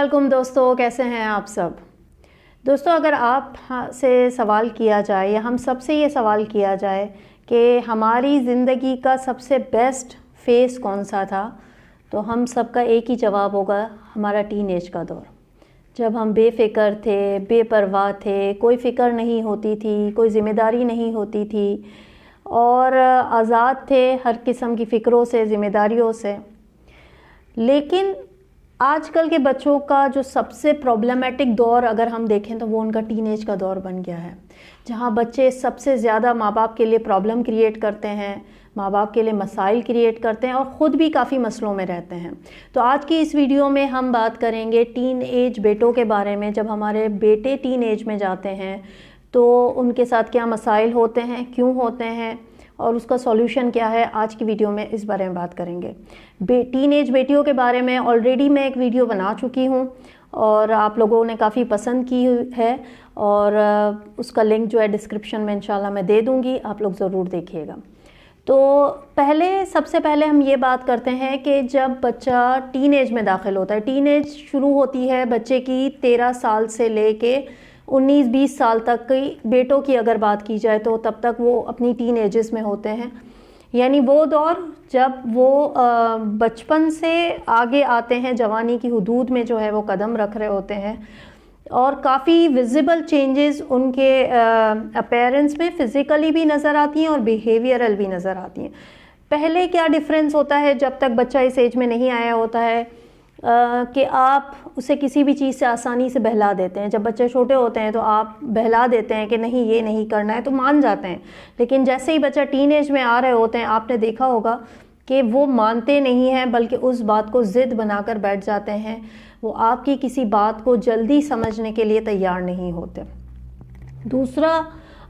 वालेकुम दोस्तों, कैसे हैं आप सब। दोस्तों, अगर आप से सवाल किया जाए या हम सब से ये सवाल किया जाए कि हमारी ज़िंदगी का सबसे बेस्ट फेज़ कौन सा था, तो हम सबका एक ही जवाब होगा, हमारा टीनेज का दौर। जब हम बेफ़िक्र थे, बेपरवाह थे, कोई फ़िक्र नहीं होती थी, कोई ज़िम्मेदारी नहीं होती थी और आज़ाद थे हर किस्म की फ़िक्रों से, ज़िम्मेदारियों से। लेकिन आजकल के बच्चों का जो सबसे प्रॉब्लमेटिक दौर अगर हम देखें तो वो उनका टीनेज का दौर बन गया है, जहाँ बच्चे सबसे ज़्यादा माँ बाप के लिए प्रॉब्लम क्रिएट करते हैं, माँ बाप के लिए मसाइल क्रिएट करते हैं और ख़ुद भी काफ़ी मसलों में रहते हैं। तो आज की इस वीडियो में हम बात करेंगे टीन एज बेटों के बारे में। जब हमारे बेटे टीन एज में जाते हैं तो उनके साथ क्या मसाइल होते हैं, क्यों होते हैं और उसका सॉल्यूशन क्या है, आज की वीडियो में इस बारे में बात करेंगे। टीनेज बेटियों के बारे में ऑलरेडी मैं एक वीडियो बना चुकी हूँ और आप लोगों ने काफ़ी पसंद की है और उसका लिंक जो है डिस्क्रिप्शन में इंशाल्लाह मैं दे दूँगी, आप लोग ज़रूर देखिएगा। तो सबसे पहले हम ये बात करते हैं कि जब बच्चा टीनेज में दाखिल होता है, टीनेज शुरू होती है बच्चे की 13 साल से लेके 19-20 साल तक की। बेटों की अगर बात की जाए तो तब तक वो अपनी टीन एजेस में होते हैं, यानी वो दौर जब वो बचपन से आगे आते हैं, जवानी की हुदूद में जो है वो कदम रख रहे होते हैं और काफ़ी विजिबल चेंजेस उनके अपीयरेंस में फ़िज़िकली भी नज़र आती हैं और बिहेवियरल भी नज़र आती हैं। पहले क्या डिफरेंस होता है जब तक बच्चा इस एज में नहीं आया होता है कि आप उसे किसी भी चीज़ से आसानी से बहला देते हैं। जब बच्चे छोटे होते हैं तो आप बहला देते हैं कि नहीं ये नहीं करना है, तो मान जाते हैं। लेकिन जैसे ही बच्चा टीनेज में आ रहे होते हैं, आपने देखा होगा कि वो मानते नहीं हैं बल्कि उस बात को ज़िद बनाकर बैठ जाते हैं। वो आपकी किसी बात को जल्दी समझने के लिए तैयार नहीं होते। दूसरा,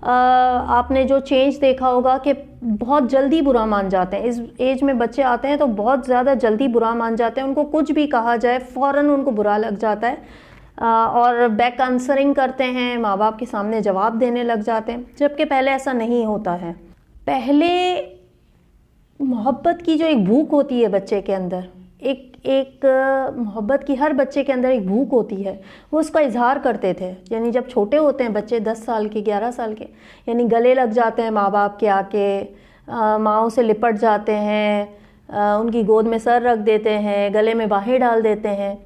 आपने जो चेंज देखा होगा कि बहुत जल्दी बुरा मान जाते हैं। इस एज में बच्चे आते हैं तो बहुत ज़्यादा जल्दी बुरा मान जाते हैं। उनको कुछ भी कहा जाए फ़ौरन उनको बुरा लग जाता है और बैक आंसरिंग करते हैं, माँ बाप के सामने जवाब देने लग जाते हैं, जबकि पहले ऐसा नहीं होता है। पहले मोहब्बत की जो एक भूख होती है बच्चे के अंदर, एक मोहब्बत की हर बच्चे के अंदर एक भूख होती है, वो उसका इजहार करते थे। यानी जब छोटे होते हैं बच्चे 10 साल के 11 साल के, यानी गले लग जाते हैं माँ बाप के आके, माँओं से लिपट जाते हैं, उनकी गोद में सर रख देते हैं, गले में बाहें डाल देते हैं।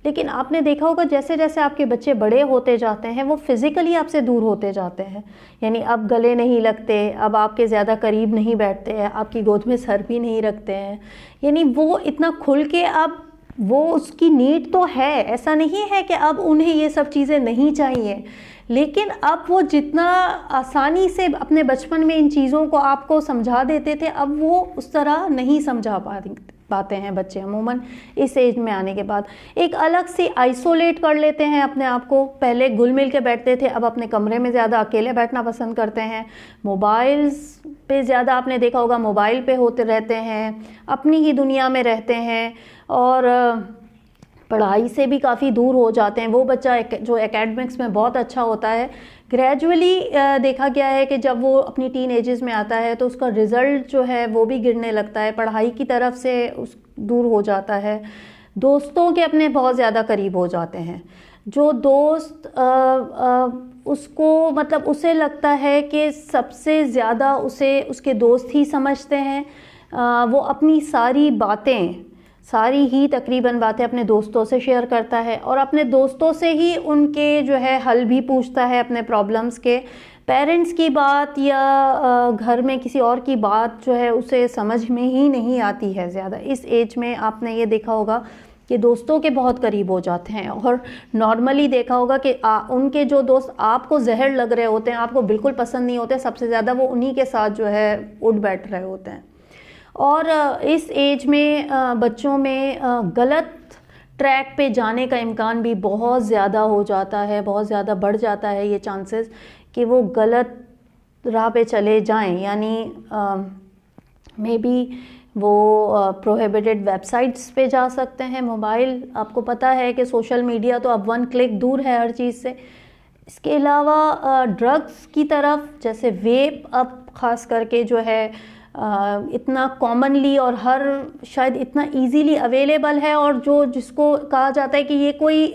लेकिन आपने देखा होगा जैसे जैसे आपके बच्चे बड़े होते जाते हैं वो फिज़िकली आपसे दूर होते जाते हैं। यानी अब गले नहीं लगते, अब आपके ज़्यादा करीब नहीं बैठते हैं, आपकी गोद में सर भी नहीं रखते हैं। यानी वो इतना खुल के अब वो उसकी नीड तो है, ऐसा नहीं है कि अब उन्हें ये सब चीज़ें नहीं चाहिए, लेकिन अब वो जितना आसानी से अपने बचपन में इन चीज़ों को आपको समझा देते थे, अब वो उस तरह नहीं समझा पाते हैं बच्चे। अमूमन इस एज में आने के बाद एक अलग से आइसोलेट कर लेते हैं अपने आप को। पहले घुल मिल के बैठते थे, अब अपने कमरे में ज़्यादा अकेले बैठना पसंद करते हैं। मोबाइल्स पे ज़्यादा आपने देखा होगा, मोबाइल पे होते रहते हैं, अपनी ही दुनिया में रहते हैं और पढ़ाई से भी काफ़ी दूर हो जाते हैं। वो बच्चा जो एकेडमिक्स में बहुत अच्छा होता है, ग्रेजुअली देखा गया है कि जब वो अपनी टीन एजेस में आता है तो उसका रिज़ल्ट जो है वो भी गिरने लगता है, पढ़ाई की तरफ से दूर हो जाता है, दोस्तों के अपने बहुत ज़्यादा करीब हो जाते हैं। जो दोस्त उसको मतलब उसे लगता है कि सबसे ज़्यादा उसे उसके दोस्त ही समझते हैं। वो अपनी सारी ही तकरीबन बातें अपने दोस्तों से शेयर करता है और अपने दोस्तों से ही उनके जो है हल भी पूछता है अपने प्रॉब्लम्स के। पेरेंट्स की बात या घर में किसी और की बात जो है उसे समझ में ही नहीं आती है ज़्यादा। इस एज में आपने ये देखा होगा कि दोस्तों के बहुत करीब हो जाते हैं और नॉर्मली देखा होगा कि उनके जो दोस्त आपको जहर लग रहे होते हैं, आपको बिल्कुल पसंद नहीं होते, सबसे ज़्यादा वो उन्हीं के साथ जो है उठ बैठ रहे होते हैं। और इस एज में बच्चों में गलत ट्रैक पे जाने का इम्कान भी बहुत ज़्यादा हो जाता है, बहुत ज़्यादा बढ़ जाता है ये चांसेस कि वो गलत राह पे चले जाएं। यानी मे बी वो प्रोहिबिटेड वेबसाइट्स पे जा सकते हैं। मोबाइल, आपको पता है कि सोशल मीडिया तो अब 1 क्लिक दूर है हर चीज़ से। इसके अलावा ड्रग्स की तरफ, जैसे वेप अब ख़ास करके जो है इतना कॉमनली और हर शायद इतना इजीली अवेलेबल है, और जिसको कहा जाता है कि ये कोई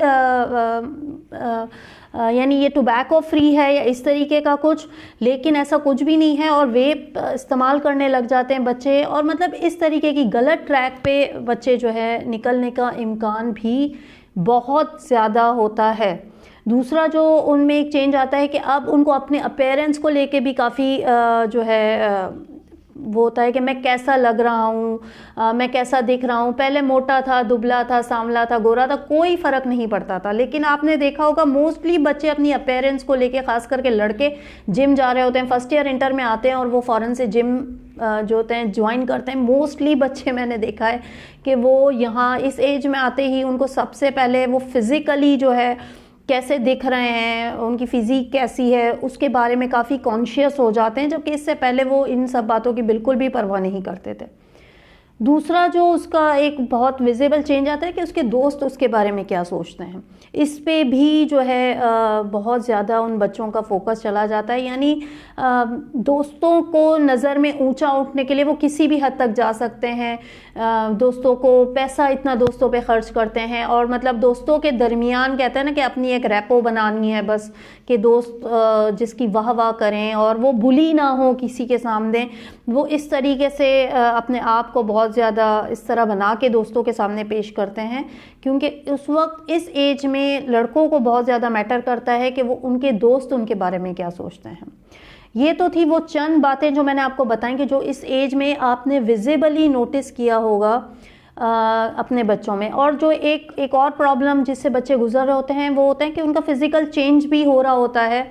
यानी ये टोबैको फ्री है या इस तरीके का कुछ, लेकिन ऐसा कुछ भी नहीं है। और वेप इस्तेमाल करने लग जाते हैं बच्चे, और मतलब इस तरीके की गलत ट्रैक पे बच्चे जो है निकलने का इम्कान भी बहुत ज़्यादा होता है। दूसरा जो उनमें एक चेंज आता है कि अब उनको अपने अपीयरेंस को लेके भी काफ़ी जो है वो होता है कि मैं कैसा लग रहा हूँ, मैं कैसा दिख रहा हूँ। पहले मोटा था, दुबला था, सांवला था, गोरा था, कोई फ़र्क नहीं पड़ता था। लेकिन आपने देखा होगा मोस्टली बच्चे अपनी अपीयरेंस को लेके, ख़ास करके लड़के जिम जा रहे होते हैं, फर्स्ट ईयर इंटर में आते हैं और वो फ़ौरन से जिम जो होते हैं ज्वाइन करते हैं। मोस्टली बच्चे मैंने देखा है कि वो यहाँ इस एज में आते ही उनको सबसे पहले वो फिज़िकली जो है कैसे दिख रहे हैं, उनकी फ़िज़ीक कैसी है, उसके बारे में काफ़ी कॉन्शियस हो जाते हैं, जबकि इससे पहले वो इन सब बातों की बिल्कुल भी परवाह नहीं करते थे। दूसरा जो उसका एक बहुत विजिबल चेंज आता है कि उसके दोस्त उसके बारे में क्या सोचते हैं। इस पे भी जो है बहुत ज़्यादा उन बच्चों का फोकस चला जाता है। यानी दोस्तों को नज़र में ऊंचा उठने के लिए वो किसी भी हद तक जा सकते हैं। दोस्तों को पैसा इतना दोस्तों पे खर्च करते हैं, और मतलब दोस्तों के दरमियान कहते हैं ना कि अपनी एक रैपो बनानी है बस, कि दोस्त जिसकी वाह वाह करें और वो बुली ना हो किसी के सामने। वो इस तरीके से अपने आप को बहुत ज़्यादा इस तरह बना के दोस्तों के सामने पेश करते हैं, क्योंकि उस वक्त इस एज में लड़कों को बहुत ज़्यादा मैटर करता है कि वो उनके दोस्त उनके बारे में क्या सोचते हैं। ये तो थी वो चंद बातें जो मैंने आपको बताई कि जो इस एज में आपने विजिबली नोटिस किया होगा अपने बच्चों में। और जो एक और प्रॉब्लम जिससे बच्चे गुजर रहे होते हैं वो होता है कि उनका फिज़िकल चेंज भी हो रहा होता है।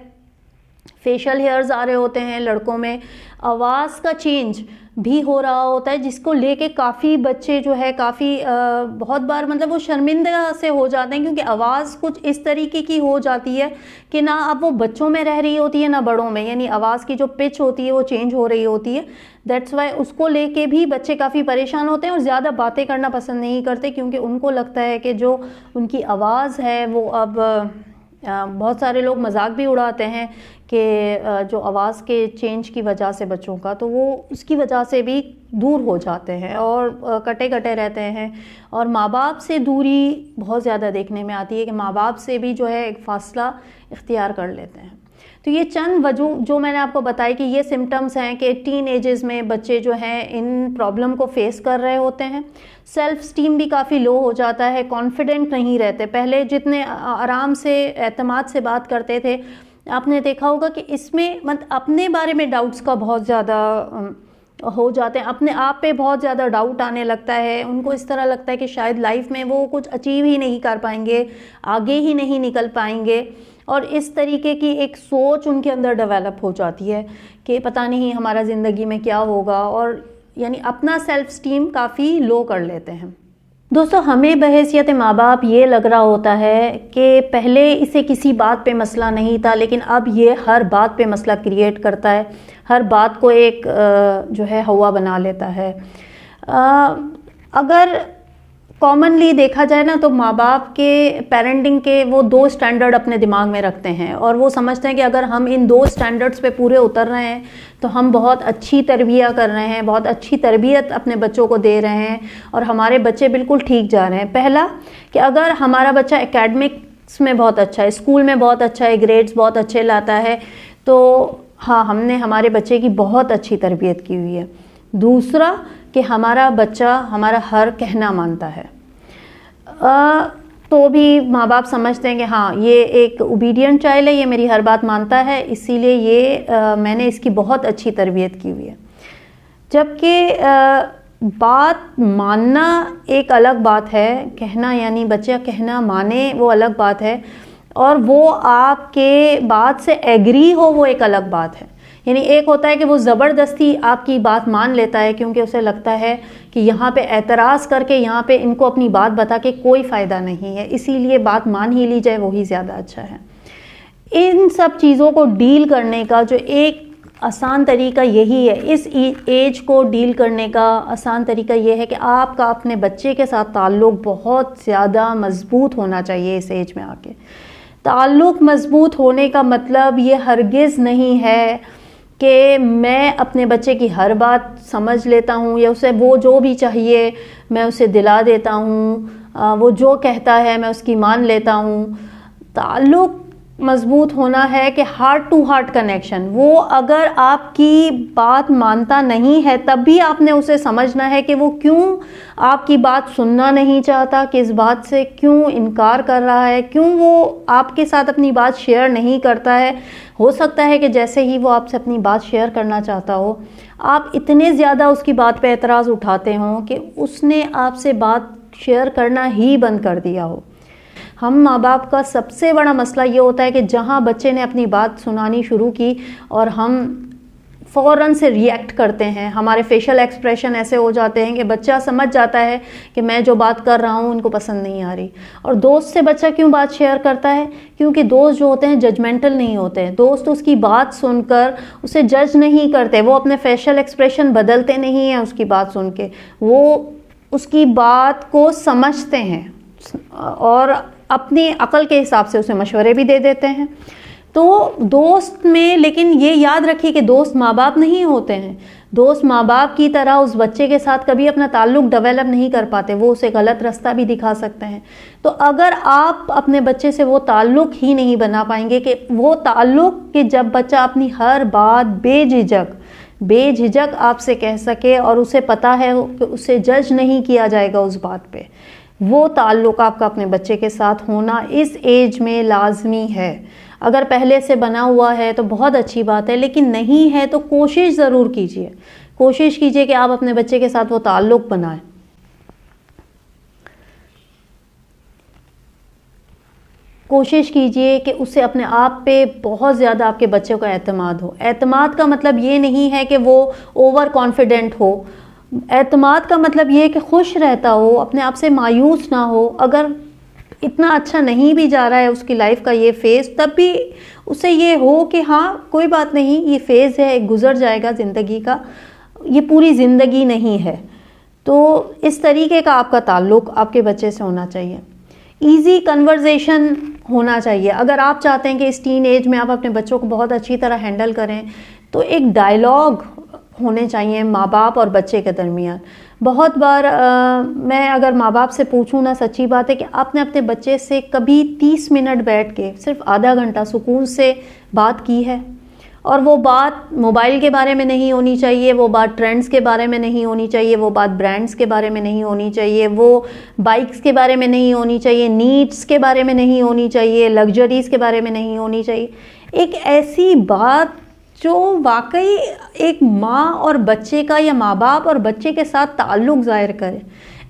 फेशियल हेयर्स आ रहे होते हैं लड़कों में, आवाज़ का चेंज भी हो रहा होता है, जिसको लेके काफ़ी बच्चे जो है काफ़ी बहुत बार मतलब वो शर्मिंदा से हो जाते हैं, क्योंकि आवाज़ कुछ इस तरीके की हो जाती है कि ना अब वो बच्चों में रह रही होती है ना बड़ों में। यानी आवाज़ की जो पिच होती है वो चेंज हो रही होती है। दैट्स वाई उसको लेके भी बच्चे काफ़ी परेशान होते हैं और ज़्यादा बातें करना पसंद नहीं करते, क्योंकि उनको लगता है कि जो उनकी आवाज़ है वो अब बहुत सारे लोग मजाक भी उड़ाते हैं कि जो आवाज़ के चेंज की वजह से बच्चों का, तो वो उसकी वजह से भी दूर हो जाते हैं और कटे कटे रहते हैं। और माँ बाप से दूरी बहुत ज़्यादा देखने में आती है कि माँ बाप से भी जो है एक फ़ासला इख्तियार कर लेते हैं। तो ये चंद वजह जो मैंने आपको बताई कि ये सिम्टम्स हैं कि टीन एजेस में बच्चे जो हैं इन प्रॉब्लम को फेस कर रहे होते हैं। सेल्फ स्टीम भी काफ़ी लो हो जाता है, कॉन्फिडेंट नहीं रहते। पहले जितने आराम से एतमाद से बात करते थे, आपने देखा होगा कि इसमें मतलब अपने बारे में डाउट्स का बहुत ज़्यादा हो जाते हैं, अपने आप पे बहुत ज़्यादा डाउट आने लगता है। उनको इस तरह लगता है कि शायद लाइफ में वो कुछ अचीव ही नहीं कर पाएंगे, आगे ही नहीं निकल पाएंगे, और इस तरीके की एक सोच उनके अंदर डेवलप हो जाती है कि पता नहीं हमारा ज़िंदगी में क्या होगा, और यानी अपना सेल्फ स्टीम काफ़ी लो कर लेते हैं। दोस्तों, हमें बहैसियत माँ बाप ये लग रहा होता है कि पहले इसे किसी बात पे मसला नहीं था, लेकिन अब ये हर बात पे मसला क्रिएट करता है, हर बात को एक जो है हवा बना लेता है। अगर कॉमनली देखा जाए ना, तो माँ बाप के पेरेंटिंग के वो 2 स्टैंडर्ड अपने दिमाग में रखते हैं, और वो समझते हैं कि अगर हम इन 2 स्टैंडर्ड्स पे पूरे उतर रहे हैं तो हम बहुत अच्छी तरबियत कर रहे हैं, बहुत अच्छी तरबियत अपने बच्चों को दे रहे हैं, और हमारे बच्चे बिल्कुल ठीक जा रहे हैं। पहला कि अगर हमारा बच्चा एकेडमिक्स में बहुत अच्छा है, स्कूल में बहुत अच्छा है, ग्रेड्स बहुत अच्छे लाता है, तो हाँ, हमने हमारे बच्चे की बहुत अच्छी तरबियत की हुई है। दूसरा कि हमारा बच्चा हमारा हर कहना मानता है, तो भी माँ बाप समझते हैं कि हाँ, ये एक ओबीडियंट चाइल्ड है, ये मेरी हर बात मानता है, इसीलिए ये मैंने इसकी बहुत अच्छी तरबियत की हुई है। जबकि बात मानना एक अलग बात है, कहना यानी बच्चा कहना माने वो अलग बात है, और वो आपके बात से एग्री हो वो एक अलग बात है। यानी एक होता है कि वो ज़बरदस्ती आपकी बात मान लेता है, क्योंकि उसे लगता है कि यहाँ पे एतराज़ करके यहाँ पे इनको अपनी बात बता के कोई फ़ायदा नहीं है, इसीलिए बात मान ही ली जाए, वही ज़्यादा अच्छा है। इन सब चीज़ों को डील करने का जो एक आसान तरीका यही है, इस एज को डील करने का आसान तरीका ये है कि आपका अपने बच्चे के साथ ताल्लुक़ बहुत ज़्यादा मज़बूत होना चाहिए। इस एज में आके ताल्लुक़ मज़बूत होने का मतलब ये हरगिज़ नहीं है कि मैं अपने बच्चे की हर बात समझ लेता हूँ या उसे वो जो भी चाहिए मैं उसे दिला देता हूँ, वो जो कहता है मैं उसकी मान लेता हूँ। ताल्लुक़ मज़बूत होना है कि हार्ट टू हार्ट कनेक्शन। वो अगर आपकी बात मानता नहीं है तब भी आपने उसे समझना है कि वो क्यों आपकी बात सुनना नहीं चाहता, किस बात से क्यों इनकार कर रहा है, क्यों वो आपके साथ अपनी बात शेयर नहीं करता है। हो सकता है कि जैसे ही वो आपसे अपनी बात शेयर करना चाहता हो आप इतने ज़्यादा उसकी बात पे एतराज़ उठाते हों कि उसने आपसे बात शेयर करना ही बंद कर दिया हो। हम माँ बाप का सबसे बड़ा मसला ये होता है कि जहाँ बच्चे ने अपनी बात सुनानी शुरू की और हम फ़ौरन से रिएक्ट करते हैं, हमारे फेशियल एक्सप्रेशन ऐसे हो जाते हैं कि बच्चा समझ जाता है कि मैं जो बात कर रहा हूँ उनको पसंद नहीं आ रही। और दोस्त से बच्चा क्यों बात शेयर करता है? क्योंकि दोस्त जो होते हैं जजमेंटल नहीं होते हैं। दोस्त उसकी बात सुनकर उसे जज नहीं करते, वो अपने फेशियल एक्सप्रेशन बदलते नहीं हैं उसकी बात सुन के, वो उसकी बात को समझते हैं और अपनी अकल के हिसाब से उसे मशवरे भी दे देते हैं। तो दोस्त में, लेकिन ये याद रखिए कि दोस्त माँ बाप नहीं होते हैं। दोस्त माँ बाप की तरह उस बच्चे के साथ कभी अपना ताल्लुक़ डेवलप नहीं कर पाते, वो उसे गलत रास्ता भी दिखा सकते हैं। तो अगर आप अपने बच्चे से वो ताल्लुक़ ही नहीं बना पाएंगे कि वो ताल्लुक़ कि जब बच्चा अपनी हर बात बेझिझक आपसे कह सके और उसे पता है कि उसे जज नहीं किया जाएगा उस बात पे, वो ताल्लुक़ आपका अपने बच्चे के साथ होना इस एज में लाजमी है। अगर पहले से बना हुआ है तो बहुत अच्छी बात है, लेकिन नहीं है तो कोशिश ज़रूर कीजिए, कोशिश कीजिए कि आप अपने बच्चे के साथ वो ताल्लुक़ बनाएं। कोशिश कीजिए कि उसे अपने आप पे बहुत ज़्यादा आपके बच्चे को एतमाद हो। एतमाद का मतलब ये नहीं है कि वो ओवर कॉन्फिडेंट हो, एतमाद का मतलब ये है कि खुश रहता हो, अपने आप से मायूस ना हो। अगर इतना अच्छा नहीं भी जा रहा है उसकी लाइफ का ये फ़ेज़, तब भी उसे ये हो कि हाँ कोई बात नहीं, ये फ़ेज़ है, गुज़र जाएगा ज़िंदगी का, ये पूरी ज़िंदगी नहीं है। तो इस तरीके का आपका ताल्लुक़ आपके बच्चे से होना चाहिए। ईज़ी कन्वर्सेशन होना चाहिए। अगर आप चाहते हैं कि इस टीन एज में आप अपने बच्चों को बहुत अच्छी तरह हैंडल करें तो एक डायलॉग होने चाहिए माँ बाप और बच्चे के दरमियान। बहुत बार मैं अगर माँ बाप से पूछूं ना, सच्ची बात है कि आपने अपने बच्चे से कभी 30 मिनट बैठ के सिर्फ आधा घंटा सुकून से बात की है? और वो बात मोबाइल के बारे में नहीं होनी चाहिए, वो बात ट्रेंड्स के बारे में नहीं होनी चाहिए, वो बात ब्रांड्स के बारे में नहीं होनी चाहिए, वो बाइक्स के बारे में नहीं होनी चाहिए, नीड्स के बारे में नहीं होनी चाहिए, लग्जरीज़ के बारे में नहीं होनी चाहिए। एक ऐसी बात जो वाकई एक माँ और बच्चे का या माँ बाप और बच्चे के साथ ताल्लुक़ ज़ाहिर करे।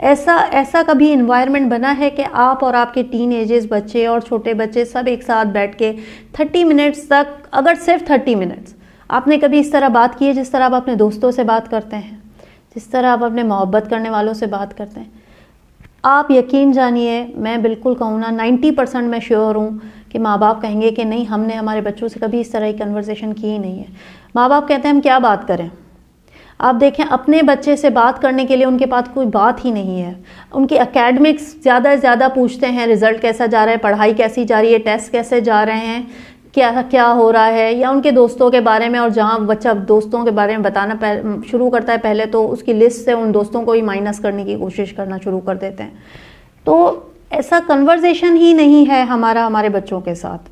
ऐसा कभी इन्वायरमेंट बना है कि आप और आपके टीन एजेस बच्चे और छोटे बच्चे सब एक साथ बैठ के 30 मिनट्स तक, अगर सिर्फ 30 मिनट्स आपने कभी इस तरह बात की है जिस तरह आप अपने दोस्तों से बात करते हैं, जिस तरह आप अपने मोहब्बत करने वालों से बात करते हैं? आप यकीन जानिए, मैं बिल्कुल कहूँ ना 90% मैं श्योर हूँ कि माँ बाप कहेंगे कि नहीं, हमने हमारे बच्चों से कभी इस तरह की कन्वर्सेशन की ही नहीं है। माँ बाप कहते हैं हम क्या बात करें। आप देखें, अपने बच्चे से बात करने के लिए उनके पास कोई बात ही नहीं है। उनके एकेडमिक्स ज़्यादा से ज़्यादा पूछते हैं, रिज़ल्ट कैसा जा रहा है, पढ़ाई कैसी जा रही है, टेस्ट कैसे जा रहे हैं, क्या क्या हो रहा है, या उनके दोस्तों के बारे में। और जहाँ बच्चा दोस्तों के बारे में बताना शुरू करता है पहले तो उसकी लिस्ट से उन दोस्तों को ही माइनस करने की कोशिश करना शुरू कर देते हैं। तो ऐसा कन्वर्सेशन ही नहीं है हमारे बच्चों के साथ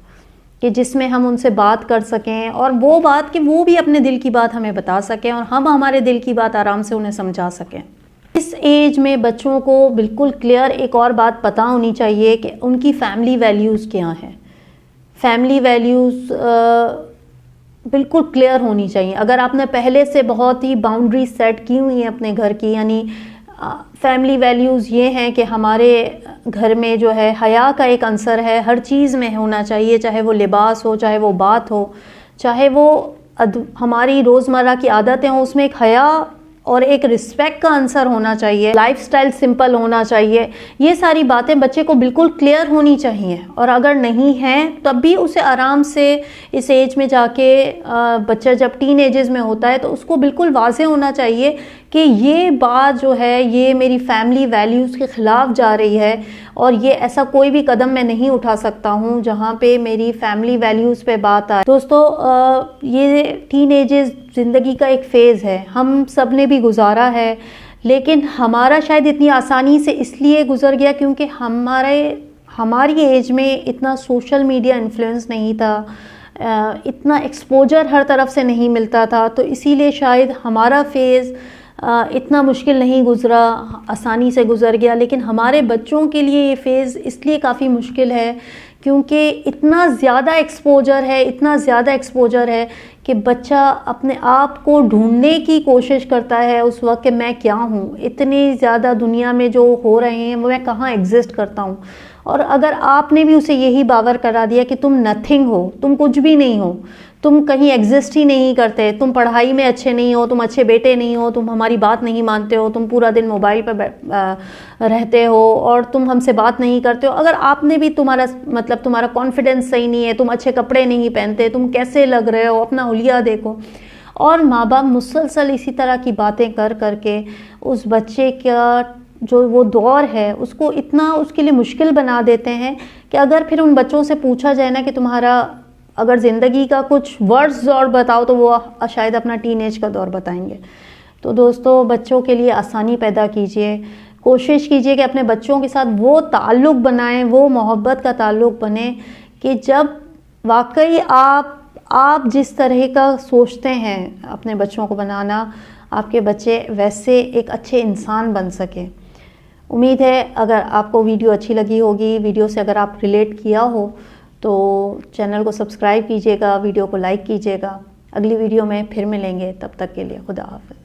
कि जिसमें हम उनसे बात कर सकें, और वो बात कि वो भी अपने दिल की बात हमें बता सकें और हम हमारे दिल की बात आराम से उन्हें समझा सकें। इस एज में बच्चों को बिल्कुल क्लियर एक और बात पता होनी चाहिए कि उनकी फैमिली वैल्यूज़ क्या हैं। फैमिली वैल्यूज़ बिल्कुल क्लियर होनी चाहिए। अगर आपने पहले से बहुत ही बाउंड्री सेट की हुई हैं अपने घर की, यानी फैमिली वैल्यूज़ ये हैं कि हमारे घर में जो है हया का एक अंसर है, हर चीज़ में होना चाहिए, चाहे वो लिबास हो, चाहे वो बात हो, चाहे वो हमारी रोज़मर्रा की आदतें हों, उसमें एक हया और एक रिस्पेक्ट का आंसर होना चाहिए। लाइफस्टाइल सिंपल होना चाहिए। ये सारी बातें बच्चे को बिल्कुल क्लियर होनी चाहिए, और अगर नहीं हैं तब भी उसे आराम से इस एज में जाके, बच्चा जब टीन एजेस में होता है तो उसको बिल्कुल वाज़ेह होना चाहिए कि ये बात जो है ये मेरी फैमिली वैल्यूज़ के ख़िलाफ़ जा रही है, और ये ऐसा कोई भी कदम मैं नहीं उठा सकता हूँ जहाँ पे मेरी फैमिली वैल्यूज़ पे बात आए। दोस्तों, ये टीनेजेस ज़िंदगी का एक फ़ेज़ है, हम सब ने भी गुजारा है, लेकिन हमारा शायद इतनी आसानी से इसलिए गुजर गया क्योंकि हमारी एज में इतना सोशल मीडिया इन्फ्लुएंस नहीं था, इतना एक्सपोजर हर तरफ से नहीं मिलता था, तो इसीलिए शायद हमारा फेज़ इतना मुश्किल नहीं गुज़रा, आसानी से गुज़र गया। लेकिन हमारे बच्चों के लिए ये फ़ेज़ इसलिए काफ़ी मुश्किल है क्योंकि इतना ज़्यादा एक्सपोजर है कि बच्चा अपने आप को ढूंढने की कोशिश करता है उस वक्त कि मैं क्या हूँ, इतनी ज़्यादा दुनिया में जो हो रहे हैं वो मैं कहाँ एग्जिस्ट करता हूँ। और अगर आपने भी उसे यही बावर करा दिया कि तुम नथिंग हो, तुम कुछ भी नहीं हो, तुम कहीं एग्जिस्ट ही नहीं करते, तुम पढ़ाई में अच्छे नहीं हो, तुम अच्छे बेटे नहीं हो, तुम हमारी बात नहीं मानते हो, तुम पूरा दिन मोबाइल पर रहते हो और तुम हमसे बात नहीं करते हो, अगर आपने भी तुम्हारा कॉन्फिडेंस सही नहीं है, तुम अच्छे कपड़े नहीं पहनते, तुम कैसे लग रहे हो, अपना हुलिया देखो, और माँ बाप मुसलसल इसी तरह की बातें कर करके उस बच्चे का जो वो दौर है उसको इतना उसके लिए मुश्किल बना देते हैं कि अगर फिर उन बच्चों से पूछा जाए ना कि तुम्हारा अगर ज़िंदगी का कुछ वर्ड्स और बताओ तो वो शायद अपना टीनेज का दौर बताएंगे। तो दोस्तों, बच्चों के लिए आसानी पैदा कीजिए, कोशिश कीजिए कि अपने बच्चों के साथ वो ताल्लुक़ बनाएं, वो मोहब्बत का ताल्लुक़ बने कि जब वाकई आप जिस तरह का सोचते हैं अपने बच्चों को बनाना, आपके बच्चे वैसे एक अच्छे इंसान बन सके। उम्मीद है अगर आपको वीडियो अच्छी लगी होगी, वीडियो से अगर आप रिलेट किया हो तो चैनल को सब्सक्राइब कीजिएगा, वीडियो को लाइक कीजिएगा। अगली वीडियो में फिर मिलेंगे, तब तक के लिए खुदा हाफ़िज़।